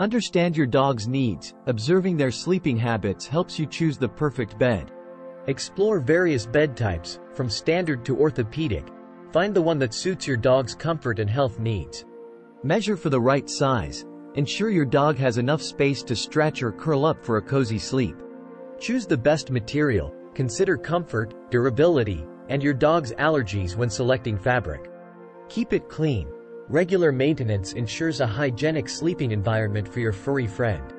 Understand your dog's needs. Observing their sleeping habits helps you choose the perfect bed. Explore various bed types, from standard to orthopedic. Find the one that suits your dog's comfort and health needs. Measure for the right size. Ensure your dog has enough space to stretch or curl up for a cozy sleep. Choose the best material. Consider comfort, durability, and your dog's allergies when selecting fabric. Keep it clean. Regular maintenance ensures a hygienic sleeping environment for your furry friend.